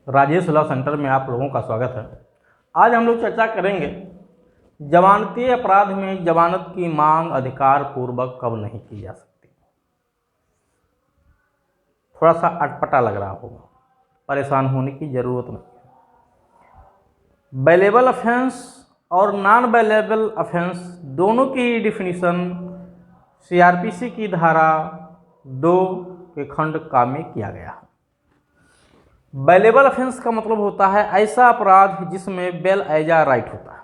Rajesh law centre में आप लोगों का स्वागत है। आज हम लोग चर्चा करेंगे जमानती अपराध में जमानत की मांग अधिकार पूर्वक कब नहीं की जा सकती। थोड़ा सा अटपटा लग रहा होगा, परेशान होने की ज़रूरत नहीं है। बेलेबल ऑफेंस और नॉन बेलेबल ऑफेंस दोनों की डिफिनीशन सीआरपीसी की धारा 2 के खंड का में किया गया है। बेलेबल ऑफेंस का मतलब होता है ऐसा अपराध जिसमें बेल एजा राइट होता है,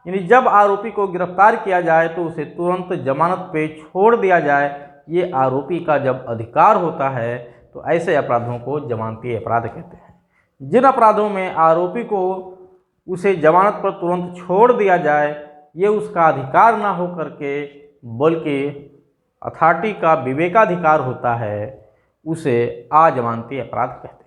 यानी जब आरोपी को गिरफ्तार किया जाए तो उसे तुरंत जमानत पे छोड़ दिया जाए। ये आरोपी का जब अधिकार होता है तो ऐसे अपराधों को जमानती अपराध कहते हैं। जिन अपराधों में आरोपी को उसे जमानत पर तुरंत छोड़ दिया जाए, ये उसका अधिकार ना हो करके बल्कि अथॉरिटी का विवेकाधिकार होता है, उसे अजमानती अपराध कहते हैं।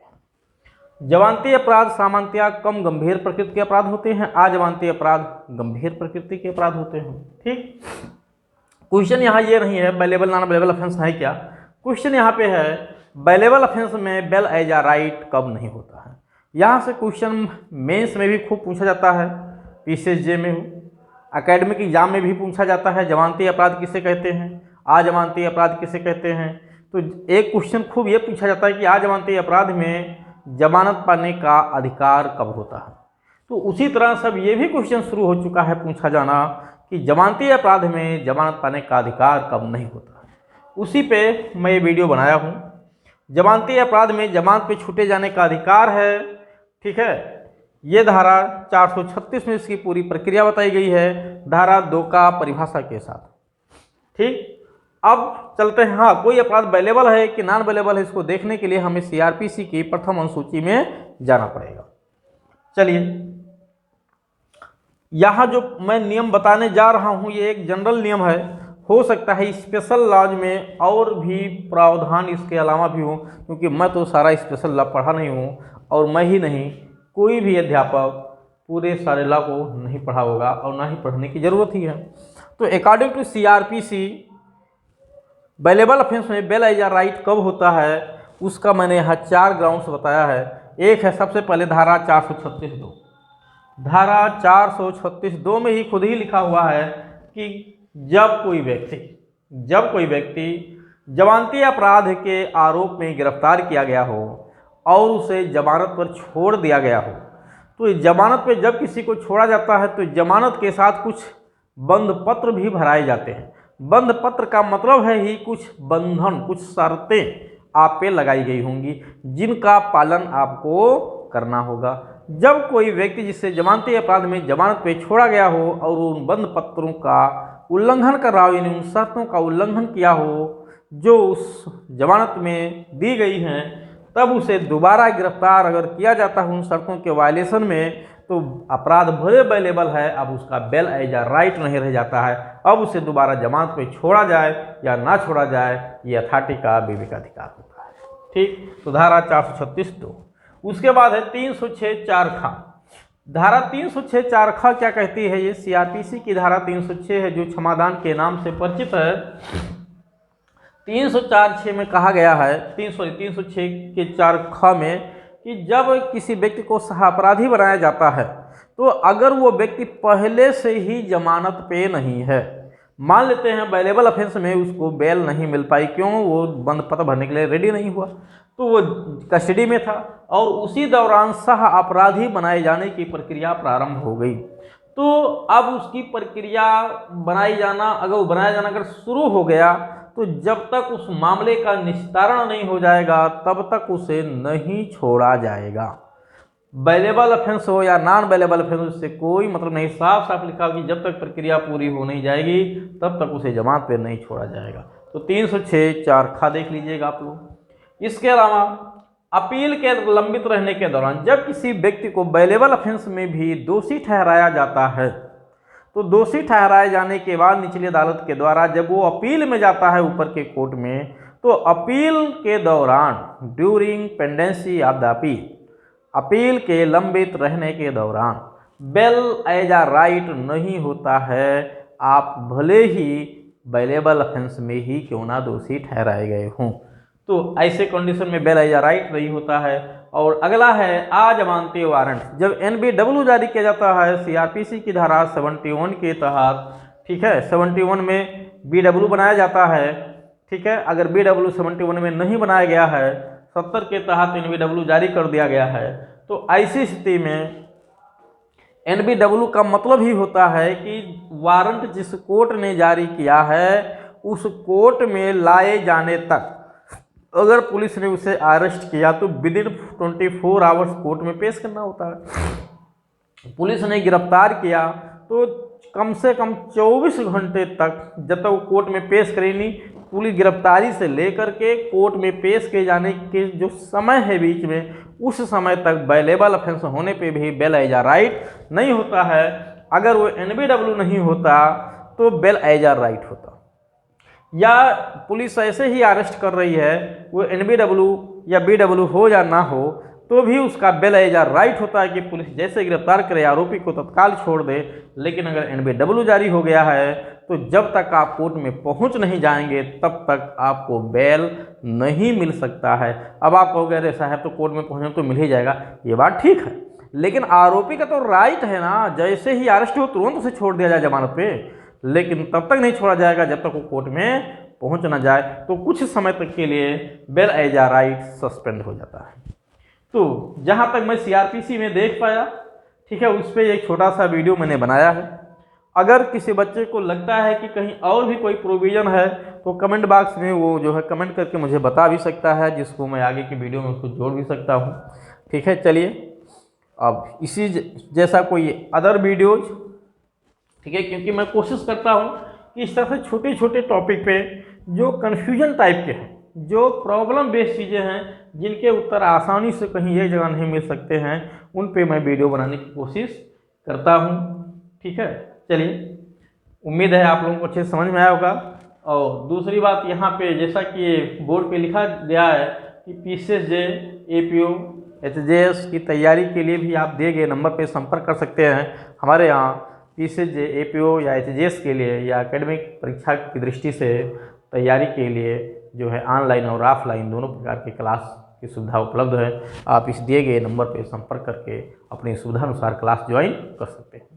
जमानती अपराध सामान्यतया कम गंभीर प्रकृति के अपराध होते हैं, अजमानती अपराध गंभीर प्रकृति के अपराध होते हैं। ठीक, क्वेश्चन यहाँ ये नहीं है बेलेबल नॉन बेलेबल ऑफेंस है क्या। क्वेश्चन यहाँ पे है बेलेबल ऑफेंस में बेल एजा राइट कब नहीं होता है। यहाँ से क्वेश्चन मेंस में भी खूब पूछा जाता है, पीसीएसजे में, एकेडमिक एग्जाम में भी पूछा जाता है। जमानती अपराध किसे कहते हैं, अजमानती अपराध किसे कहते हैं। तो एक क्वेश्चन खूब ये पूछा जाता है कि अजमानती अपराध में जमानत पाने का अधिकार कब होता है। तो उसी तरह से अब ये भी क्वेश्चन शुरू हो चुका है पूछा जाना कि जमानती अपराध में जमानत पाने का अधिकार कब नहीं होता है। उसी पे मैं ये वीडियो बनाया हूँ। जमानती अपराध में जमानत पे छूटे जाने का अधिकार है, ठीक है। ये धारा 436 में इसकी पूरी प्रक्रिया बताई गई है, धारा 2 का परिभाषा के साथ। ठीक, अब चलते हैं। हाँ, कोई अपराध बेलेबल है कि नॉन बेलेबल है, इसको देखने के लिए हमें सीआरपीसी की प्रथम अनुसूची में जाना पड़ेगा। चलिए, यहाँ जो मैं नियम बताने जा रहा हूँ ये एक जनरल नियम है। हो सकता है स्पेशल लॉज में और भी प्रावधान इसके अलावा भी हो, क्योंकि मैं तो सारा स्पेशल लॉ पढ़ा नहीं हूँ और मैं ही नहीं, कोई भी अध्यापक पूरे सारे लॉ को नहीं पढ़ा होगा और ना ही पढ़ने की ज़रूरत ही है। तो according to CrPC bailable offence में बेल एजा राइट कब होता है, उसका मैंने यहाँ 4 ग्राउंड्स बताया है। एक है सबसे पहले धारा 436(2). धारा 436(2) में ही खुद ही लिखा हुआ है कि जब कोई व्यक्ति जमानती अपराध के आरोप में गिरफ्तार किया गया हो और उसे जमानत पर छोड़ दिया गया हो, तो जमानत पे जब किसी को छोड़ा जाता है तो जमानत के साथ कुछ बंध पत्र भी भराए जाते हैं। बंध पत्र का मतलब है ही कुछ बंधन, कुछ शर्तें आप पे लगाई गई होंगी जिनका पालन आपको करना होगा। जब कोई व्यक्ति जिससे जमानती अपराध में जमानत पे छोड़ा गया हो और उन बंध पत्रों का उल्लंघन कर रहा हो, यानी उन शर्तों का उल्लंघन किया हो जो उस जमानत में दी गई हैं, तब उसे दोबारा गिरफ्तार अगर किया जाता है उन शर्तों के वायलेशन में, तो अपराध भले बेलेबल है, अब उसका बेल एजा राइट नहीं रह जाता है। अब उसे दोबारा जमानत पे छोड़ा जाए या ना छोड़ा जाए, ये अथॉरिटी का विवेकाधिकार होता है। ठीक, तो धारा 436(2). उसके बाद है 306(4)(ख). धारा 306(4)(ख) क्या कहती है, ये सीआरपीसी की धारा 306 है जो क्षमादान के नाम से परिचित है। 304(6) में कहा गया है, 306 के 4(ख) में कि जब किसी व्यक्ति को सहापराधी बनाया जाता है तो अगर वो व्यक्ति पहले से ही जमानत पे नहीं है, मान लेते हैं बेलेबल ऑफेंस में उसको बेल नहीं मिल पाई, क्यों, वो बंद पत्र भरने के लिए रेडी नहीं हुआ, तो वो कस्टडी में था और उसी दौरान सह अपराधी बनाए जाने की प्रक्रिया प्रारंभ हो गई। तो अब उसकी प्रक्रिया बनाया जाना अगर शुरू हो गया तो जब तक उस मामले का निस्तारण नहीं हो जाएगा तब तक उसे नहीं छोड़ा जाएगा। बेलेबल ऑफेंस हो या नॉन बेलेबल ऑफेंस, उससे कोई मतलब नहीं। साफ साफ लिखा कि जब तक प्रक्रिया पूरी हो नहीं जाएगी तब तक उसे जमानत पर नहीं छोड़ा जाएगा। तो 306(4)(ख) देख लीजिएगा आप लोग। इसके अलावा अपील के लंबित रहने के दौरान जब किसी व्यक्ति को बेलेबल ऑफेंस में भी दोषी ठहराया जाता है, तो दोषी ठहराए जाने के बाद निचली अदालत के द्वारा जब वो अपील में जाता है ऊपर के कोर्ट में, तो अपील के दौरान during pendency of the appeal के लंबित रहने के दौरान बेल एजा राइट नहीं होता है, आप भले ही बेलेबल ऑफेंस में ही क्यों ना दोषी ठहराए गए हों। तो ऐसे कंडीशन में बेल एजा राइट नहीं होता है और अगला है अजमानती वारंट। जब NBW जारी किया जाता है CRPC की धारा 71 के तहत, ठीक है, 71 में BW बनाया जाता है, ठीक है। अगर BW 71 में नहीं बनाया गया है, 70 के तहत NBW जारी कर दिया गया है, तो ऐसी स्थिति में NBW का मतलब ही होता है कि वारंट जिस कोर्ट ने जारी किया है उस कोर्ट में लाए जाने तक अगर पुलिस ने उसे अरेस्ट किया तो विदिन 24 आवर्स कोर्ट में पेश करना होता है। पुलिस ने गिरफ्तार किया तो कम से कम 24 घंटे तक, जब तक वो कोर्ट में पेश करेंगी, पुलिस गिरफ्तारी से लेकर के कोर्ट में पेश किए जाने के जो समय है बीच में, उस समय तक बेलेबल ऑफेंस होने पे भी बेल एज राइट नहीं होता है। अगर वो NBW नहीं होता तो बेल एज राइट होता। या पुलिस ऐसे ही अरेस्ट कर रही है, वो NBW या BW हो या ना हो, तो भी उसका बेल एज राइट होता है कि पुलिस जैसे गिरफ्तार करे आरोपी को तत्काल छोड़ दे। लेकिन अगर NBW जारी हो गया है तो जब तक आप कोर्ट में पहुंच नहीं जाएंगे तब तक आपको बेल नहीं मिल सकता है। अब आप कहोगे अरे साहब तो कोर्ट में पहुंचने तो मिल ही जाएगा, ये बात ठीक है, लेकिन आरोपी का तो राइट है ना, जैसे ही अरेस्ट हो तुरंत उसे छोड़ दिया जाए जमानत पे, लेकिन तब तक नहीं छोड़ा जाएगा जब तक वो कोर्ट में पहुंच ना जाए। तो कुछ समय तक के लिए बेल एज राइट सस्पेंड हो जाता है। तो जहां तक मैं CRPC में देख पाया, ठीक है, उस पर एक छोटा सा वीडियो मैंने बनाया है। अगर किसी बच्चे को लगता है कि कहीं और भी कोई प्रोविज़न है तो कमेंट बॉक्स में वो जो है कमेंट करके मुझे बता भी सकता है, जिसको मैं आगे की वीडियो में उसको जोड़ भी सकता हूँ। ठीक है, चलिए अब इसी जैसा कोई अदर वीडियोज, ठीक है, क्योंकि मैं कोशिश करता हूँ कि इस तरह से छोटे छोटे टॉपिक पे जो कन्फ्यूजन टाइप के हैं, जो प्रॉब्लम बेस्ड चीज़ें हैं, जिनके उत्तर आसानी से कहीं एक जगह नहीं मिल सकते हैं, उन पे मैं वीडियो बनाने की कोशिश करता हूँ। ठीक है, चलिए, उम्मीद है आप लोगों को अच्छे समझ में आया होगा। और दूसरी बात, यहाँ पे जैसा कि बोर्ड पे लिखा गया है कि PCSJ APO HJS की तैयारी के लिए भी आप दिए गए नंबर पे संपर्क कर सकते हैं। हमारे यहाँ PCSJ APO या HJS के लिए या एकेडमिक परीक्षा की दृष्टि से तैयारी के लिए जो है ऑनलाइन और ऑफलाइन दोनों प्रकार के क्लास की सुविधा उपलब्ध है। आप इस दिए गए नंबर पर संपर्क करके अपनी सुविधा अनुसार क्लास ज्वाइन कर सकते हैं।